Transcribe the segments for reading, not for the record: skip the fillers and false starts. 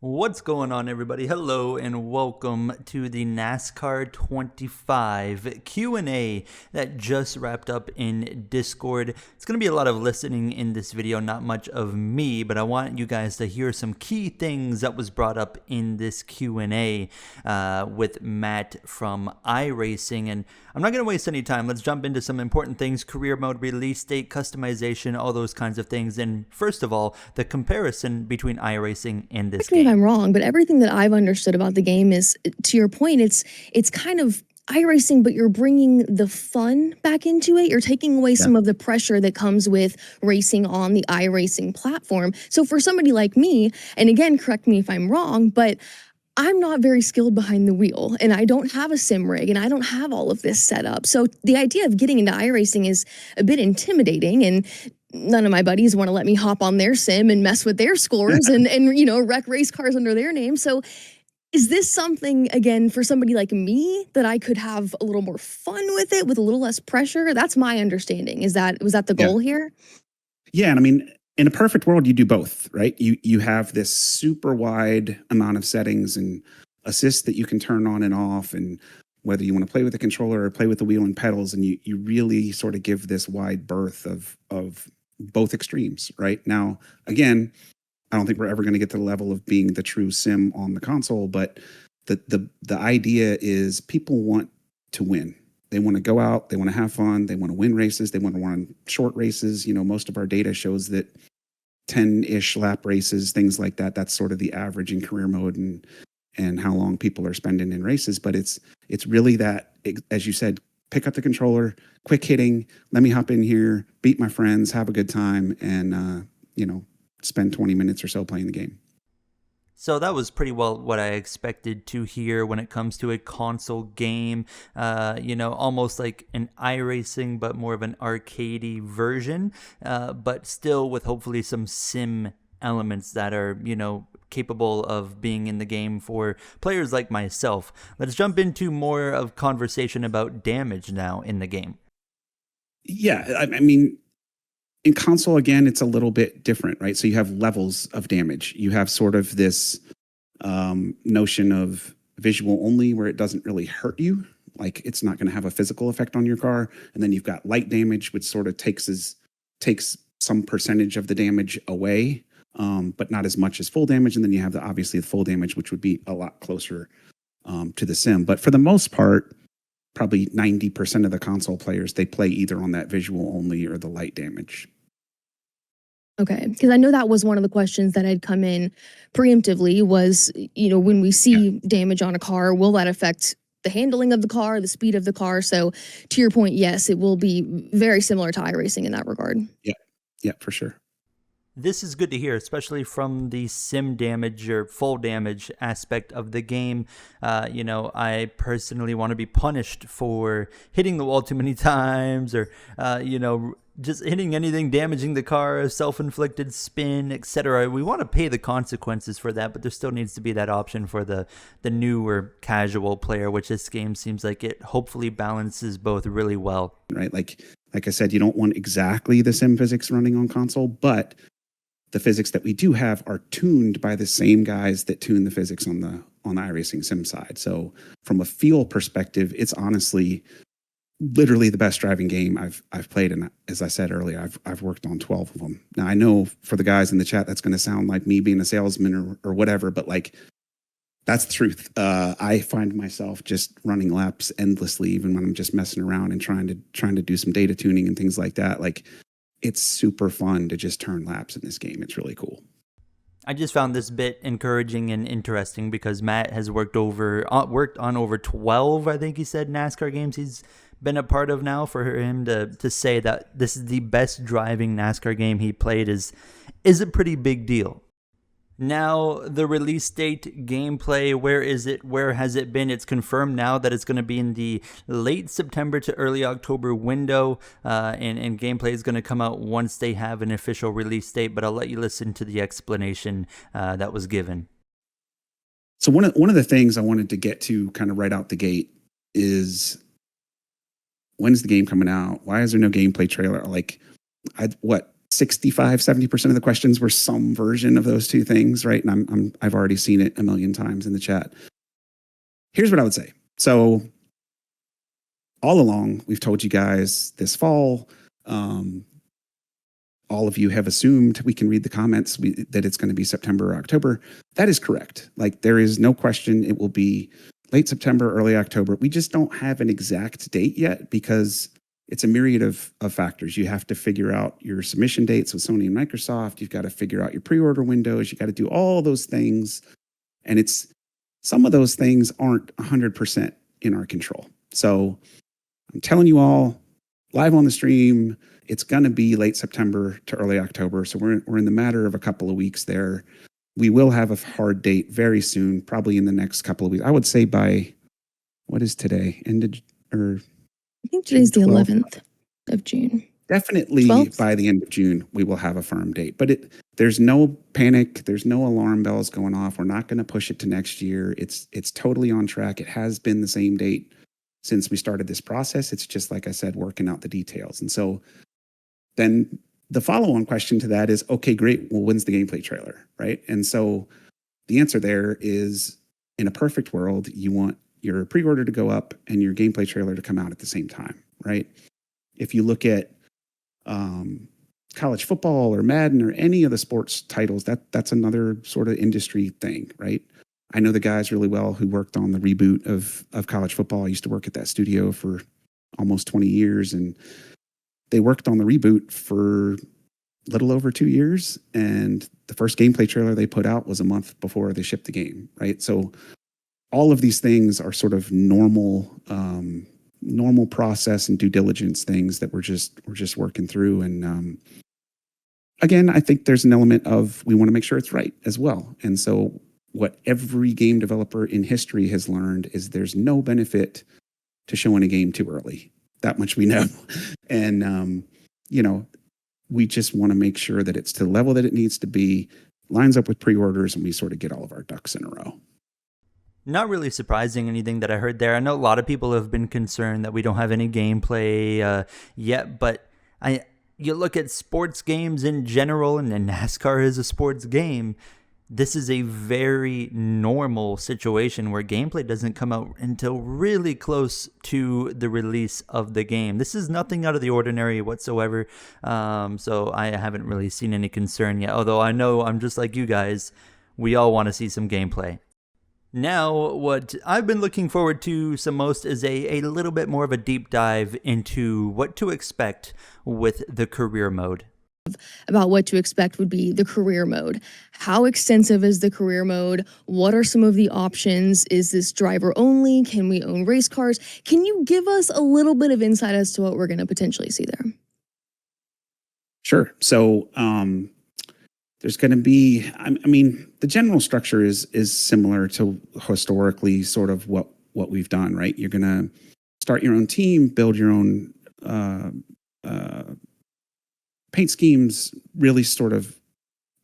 What's going on, everybody? Hello and welcome to the NASCAR 25 Q&A that just wrapped up in Discord. It's going to be a lot of listening in this video, not much of me, but I want you guys to hear some key things that was brought up in this Q&A with Matt from iRacing. And I'm not going to waste any time. Let's jump into some important things: career mode, release date, customization, all those kinds of things. And first of all, the comparison between iRacing and this Correct me if game. I'm wrong, but everything that I've understood about the game is, to your point, it's kind of iRacing, but you're bringing the fun back into it. You're taking away some of the pressure that comes with racing on the iRacing platform. So for somebody like me, and again, correct me if I'm wrong, but I'm not very skilled behind the wheel, and I don't have a sim rig, and I don't have all of this set up. So the idea of getting into iRacing is a bit intimidating, and none of my buddies want to let me hop on their sim and mess with their scores and wreck race cars under their name. So is this something, again, for somebody like me, that I could have a little more fun with it, with a little less pressure? That's my understanding. Was that the goal here? Yeah, and I mean, in a perfect world, you do both, right? You have this super wide amount of settings and assists that you can turn on and off, and whether you want to play with the controller or play with the wheel and pedals, and you really sort of give this wide berth of both extremes, right? Now, again, I don't think we're ever going to get to the level of being the true sim on the console, but the idea is people want to win. They want to go out, they want to have fun, they want to win races, they want to run short races. You know, most of our data shows that 10-ish lap races, things like that, that's sort of the average in career mode and how long people are spending in races. But it's really that, as you said, pick up the controller, quick hitting, let me hop in here, beat my friends, have a good time, and spend 20 minutes or so playing the game. So that was pretty well what I expected to hear when it comes to a console game. Almost like an iRacing, but more of an arcadey version, but still with hopefully some sim elements that are, capable of being in the game for players like myself. Let's jump into more of conversation about damage now in the game. Yeah, I mean, in console, again, it's a little bit different, right? So you have levels of damage. You have sort of this notion of visual only, where it doesn't really hurt you. Like, it's not going to have a physical effect on your car. And then you've got light damage, which sort of takes some percentage of the damage away, but not as much as full damage. And then you have obviously the full damage, which would be a lot closer to the sim. But for the most part, probably 90% of the console players, they play either on that visual only or the light damage. Okay, because I know that was one of the questions that had come in preemptively was, when we see damage on a car, will that affect the handling of the car, the speed of the car? So to your point, yes, it will be very similar to iRacing in that regard. Yeah, for sure. This is good to hear, especially from the sim damage or full damage aspect of the game. I personally want to be punished for hitting the wall too many times, or, just hitting anything, damaging the car, self-inflicted spin, etc. We want to pay the consequences for that, but there still needs to be that option for the newer casual player, which this game seems like it hopefully balances both really well. Right, like I said, you don't want exactly the sim physics running on console, but the physics that we do have are tuned by the same guys that tune the physics on the iRacing sim side. So from a feel perspective, it's honestly literally the best driving game I've played. And as I said earlier, I've worked on 12 of them. Now, I know for the guys in the chat, that's going to sound like me being a salesman or whatever, but like, that's the truth. I find myself just running laps endlessly, even when I'm just messing around and trying to do some data tuning and things like that. Like, it's super fun to just turn laps in this game. It's really cool. I just found this bit encouraging and interesting because Matt has worked on over 12, I think he said, NASCAR games he's been a part of now. For him to say that this is the best driving NASCAR game he played is a pretty big deal. Now, the release date, gameplay, where is it? Where has it been? It's confirmed now that it's going to be in the late September to early October window, and gameplay is going to come out once they have an official release date, but I'll let you listen to the explanation that was given. So one of the things I wanted to get to kind of right out the gate is, when's the game coming out? Why is there no gameplay trailer? Like, 65, 70% of the questions were some version of those two things, right? And I've already seen it a million times in the chat. Here's what I would say. So all along, we've told you guys this fall, all of you have assumed, we can read the comments, that it's going to be September or October. That is correct. Like, there is no question it will be late September, early October. We just don't have an exact date yet because it's a myriad of factors. You have to figure out your submission dates with Sony and Microsoft. You've got to figure out your pre-order windows. You got to do all those things. And some of those things aren't 100% in our control. So I'm telling you all live on the stream, it's going to be late September to early October. So we're in the matter of a couple of weeks there. We will have a hard date very soon, probably in the next couple of weeks. I would say by, what is today? I think today's the 11th of June. Definitely 12th? By the end of June, we will have a firm date. But there's no panic. There's no alarm bells going off. We're not going to push it to next year. It's totally on track. It has been the same date since we started this process. It's just, like I said, working out the details. And so then the follow-on question to that is, okay, great. Well, when's the gameplay trailer, right? And so the answer there is, in a perfect world, you want your pre-order to go up and your gameplay trailer to come out at the same time, right? If you look at college football or Madden or any of the sports titles, that's another sort of industry thing, right? I know the guys really well who worked on the reboot of college football. I used to work at that studio for almost 20 years, and they worked on the reboot for a little over 2 years. And the first gameplay trailer they put out was a month before they shipped the game, right? So all of these things are sort of normal process and due diligence things that we're just working through. And again, I think there's an element of, we want to make sure it's right as well. And so what every game developer in history has learned is there's no benefit to showing a game too early. That much we know. And, we just want to make sure that it's to the level that it needs to be, lines up with pre-orders, and we sort of get all of our ducks in a row. Not really surprising anything that I heard there. I know a lot of people have been concerned that we don't have any gameplay yet, but you look at sports games in general, and NASCAR is a sports game. This is a very normal situation where gameplay doesn't come out until really close to the release of the game. This is nothing out of the ordinary whatsoever. So I haven't really seen any concern yet, although I know I'm just like you guys. We all want to see some gameplay. Now, what I've been looking forward to some most is a little bit more of a deep dive into what to expect with the career mode. About what to expect would be the career mode. How extensive is the career mode? What are some of the options? Is this driver only? Can we own race cars? Can you give us a little bit of insight as to what we're going to potentially see there? Sure. So there's going to be, the general structure is similar to historically sort of what we've done, right? You're going to start your own team, build your own paint schemes, really sort of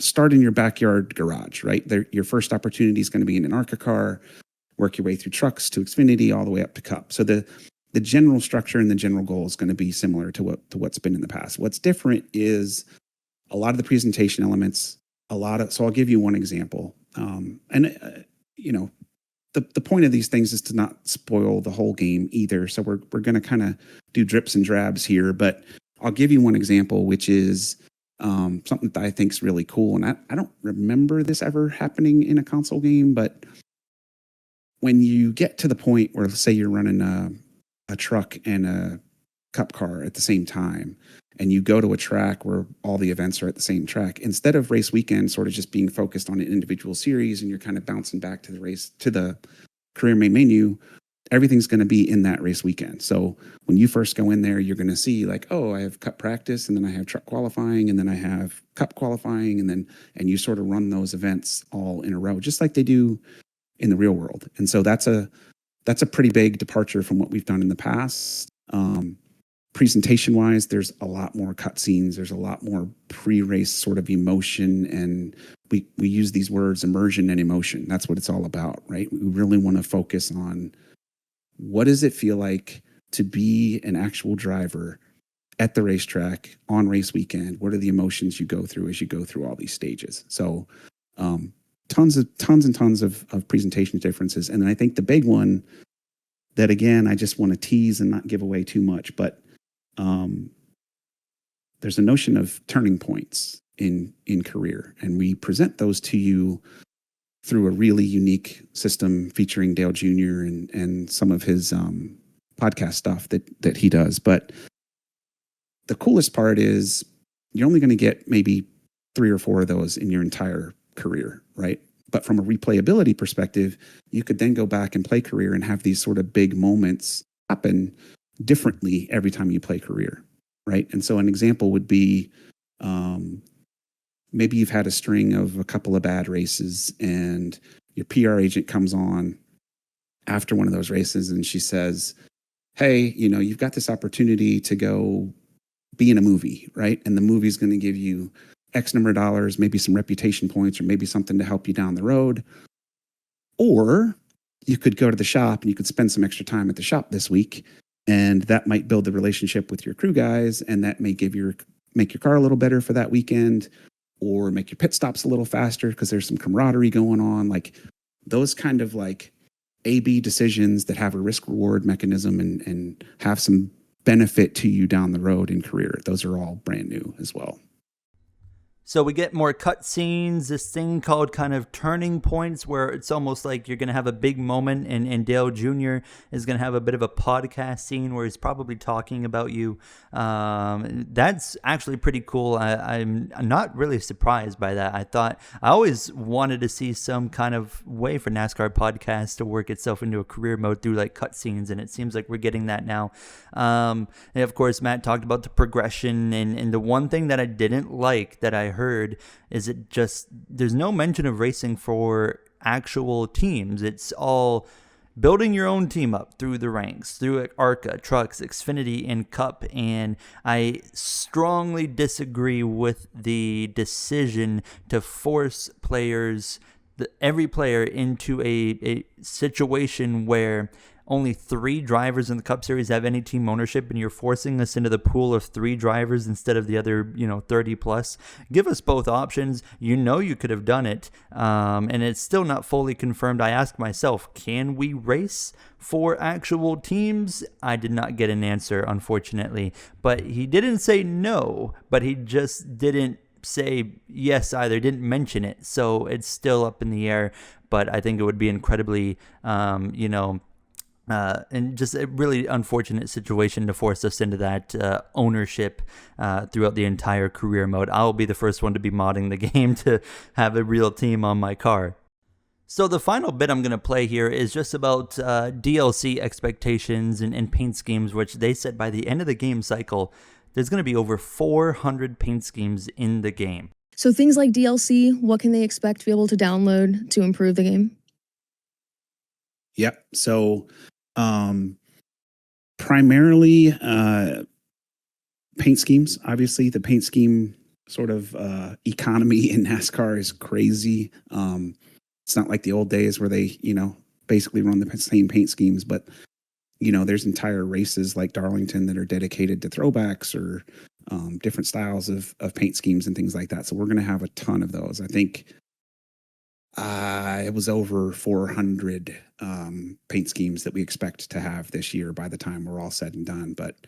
start in your backyard garage, right? Your first opportunity is going to be in an ARCA car, work your way through trucks to Xfinity, all the way up to Cup. So the general structure and the general goal is going to be similar to what's been in the past. What's different is a lot of the presentation elements, so I'll give you one example. The point of these things is to not spoil the whole game either. So we're going to kind of do drips and drabs here, but I'll give you one example, which is something that I think is really cool. And I don't remember this ever happening in a console game, but when you get to the point where, let's say you're running a truck and a Cup car at the same time, and you go to a track where all the events are at the same track, instead of race weekend sort of just being focused on an individual series and you're kind of bouncing back to the career main menu, everything's going to be in that race weekend. So when you first go in there, you're going to see like, oh, I have Cup practice, and then I have truck qualifying, and then I have Cup qualifying, and you sort of run those events all in a row, just like they do in the real world. And so that's a pretty big departure from what we've done in the past. Presentation wise, there's a lot more cutscenes. There's a lot more pre-race sort of emotion, and we use these words, immersion and emotion. That's what it's all about, right? We really want to focus on what does it feel like to be an actual driver at the racetrack on race weekend. What are the emotions you go through as you go through all these stages? So tons and tons of presentation differences. And then I think the big one that, again, I just want to tease and not give away too much, but there's a notion of turning points in career, and we present those to you through a really unique system featuring Dale Jr. and some of his podcast stuff that he does. But the coolest part is you're only going to get maybe 3 or 4 of those in your entire career, right? But from a replayability perspective, you could then go back and play career and have these sort of big moments happen differently every time you play career, right? And so an example would be maybe you've had a string of a couple of bad races and your PR agent comes on after one of those races and she says, hey, you've got this opportunity to go be in a movie, right? And the movie's going to give you X number of dollars, maybe some reputation points, or maybe something to help you down the road. Or you could go to the shop and you could spend some extra time at the shop this week, and that might build the relationship with your crew guys, and that may make your car a little better for that weekend, or make your pit stops a little faster because there's some camaraderie going on. Like those kind of like A/B decisions that have a risk reward mechanism and have some benefit to you down the road in career. Those are all brand new as well. So we get more cutscenes, this thing called kind of turning points where it's almost like you're going to have a big moment, and Dale Jr. is going to have a bit of a podcast scene where he's probably talking about you. That's actually pretty cool. I'm not really surprised by that. I always wanted to see some kind of way for NASCAR podcast to work itself into a career mode through like cutscenes, and it seems like we're getting that now. And of course, Matt talked about the progression, and the one thing that I didn't like that I heard is there's no mention of racing for actual teams. It's all building your own team up through the ranks, through ARCA, Trucks, Xfinity, and Cup. And I strongly disagree with the decision to force every player into a situation where only 3 drivers in the Cup Series have any team ownership, and you're forcing us into the pool of 3 drivers instead of the other, 30 plus. Give us both options. You could have done it, and it's still not fully confirmed. I asked myself, can we race for actual teams? I did not get an answer, unfortunately. But he didn't say no, but he just didn't say yes either, didn't mention it. So it's still up in the air, but I think it would be incredibly, and just a really unfortunate situation to force us into that ownership throughout the entire career mode. I'll be the first one to be modding the game to have a real team on my car. So the final bit I'm going to play here is just about DLC expectations and paint schemes, which they said by the end of the game cycle, there's going to be over 400 paint schemes in the game. So things like DLC, what can they expect to be able to download to improve the game? Yep. So primarily paint schemes. Obviously, the paint scheme sort of economy in NASCAR is crazy. It's not like the old days where they, basically run the same paint schemes, but there's entire races like Darlington that are dedicated to throwbacks or different styles of paint schemes and things like that. So we're going to have a ton of those. I think it was over 400 paint schemes that we expect to have this year by the time we're all said and done. But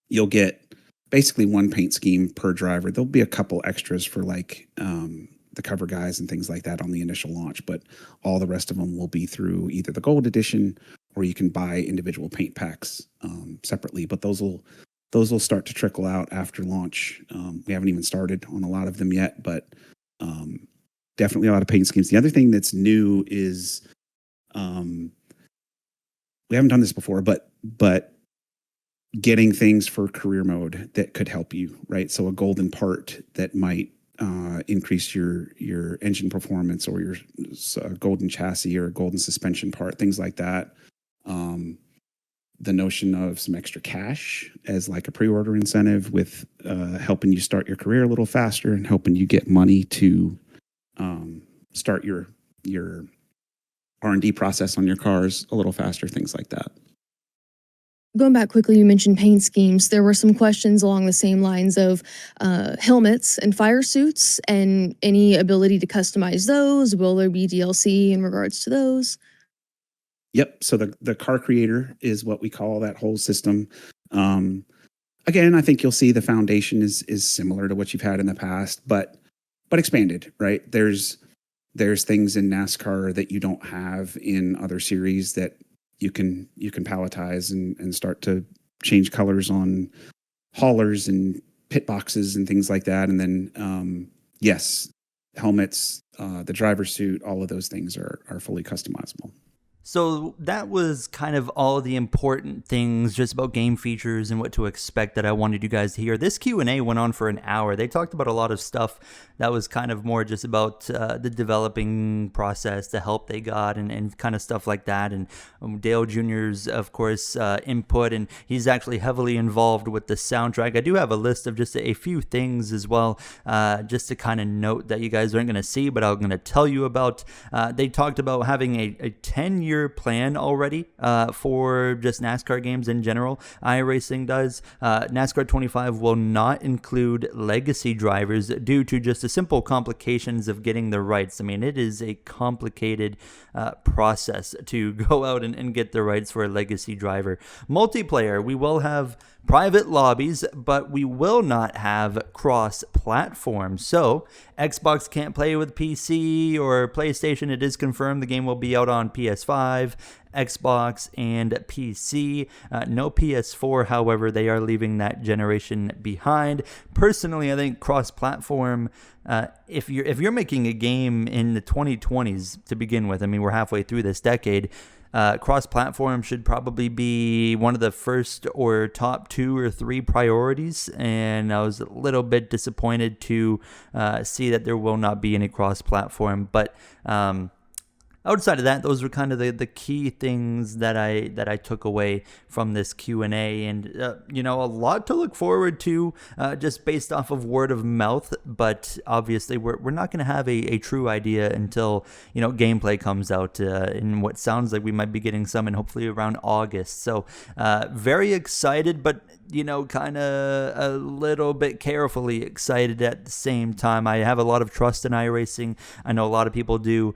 you'll get basically one paint scheme per driver. There'll be a couple extras for like the cover guys and things like that on the initial launch, but all the rest of them will be through either the gold edition or you can buy individual paint packs separately. But those will start to trickle out after launch. We haven't even started on a lot of them yet, but definitely a lot of paint schemes. The other thing that's new is we haven't done this before, but getting things for career mode that could help you, right? So a golden part that might increase your engine performance, or your golden chassis or golden suspension part, things like that. The notion of some extra cash as like a pre-order incentive with helping you start your career a little faster and helping you get money to start your R&D process on your cars a little faster, things like that. Going back quickly, you mentioned paint schemes. There were some questions along the same lines of helmets and fire suits and any ability to customize those. Will there be DLC in regards to those? Yep. So the car creator is what we call that whole system. Um, Again, I think you'll see the foundation is similar to what you've had in the past, but expanded, right? There's things in NASCAR that you don't have in other series that you can palletize and start to change colors on haulers and pit boxes and things like that. And then yes, helmets, the driver suit, all of those things are fully customizable. So that was kind of all the important things just about game features and what to expect that I wanted you guys to hear. This Q&A went on for an hour. They talked about a lot of stuff that was kind of more just about the developing process, the help they got, and kind of stuff like that. And Dale Jr.'s, of course, input, and he's actually heavily involved with the soundtrack. I do have a list of just a few things as well, just to kind of note that you guys aren't going to see, but I'm going to tell you about. They talked about having a 10-year plan already for just NASCAR games in general. iRacing does. NASCAR 25 will not include legacy drivers due to just the simple complications of getting the rights. I mean, it is a complicated process to go out and get the rights for a legacy driver. Multiplayer, we will have private lobbies, but we will not have cross-platform. So Xbox can't play with PC or PlayStation. It is confirmed the game will be out on PS5, Xbox, and PC. No PS4, however, they are leaving that generation behind. Personally, I think cross-platform, if you're making a game in the 2020s to begin with, I mean, we're halfway through this decade, cross-platform should probably be one of the first or top 2 or 3 priorities, and I was a little bit disappointed to see that there will not be any cross-platform. But outside of that, those were kind of the key things that I took away from this Q&A, and a lot to look forward to just based off of word of mouth. But obviously, we're not going to have a true idea until gameplay comes out, in what sounds like we might be getting some, and hopefully around August. So very excited, but kind of a little bit carefully excited at the same time. I have a lot of trust in iRacing. I know a lot of people do.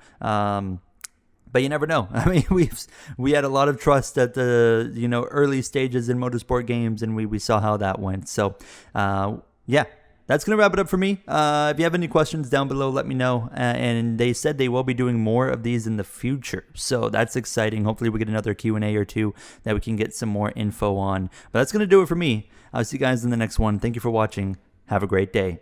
But you never know. I mean, we had a lot of trust at the early stages in motorsport games, and we saw how that went. So, yeah, that's gonna wrap it up for me. If you have any questions down below, let me know. And they said they will be doing more of these in the future, so that's exciting. Hopefully, we get another Q&A or two that we can get some more info on. But that's gonna do it for me. I'll see you guys in the next one. Thank you for watching. Have a great day.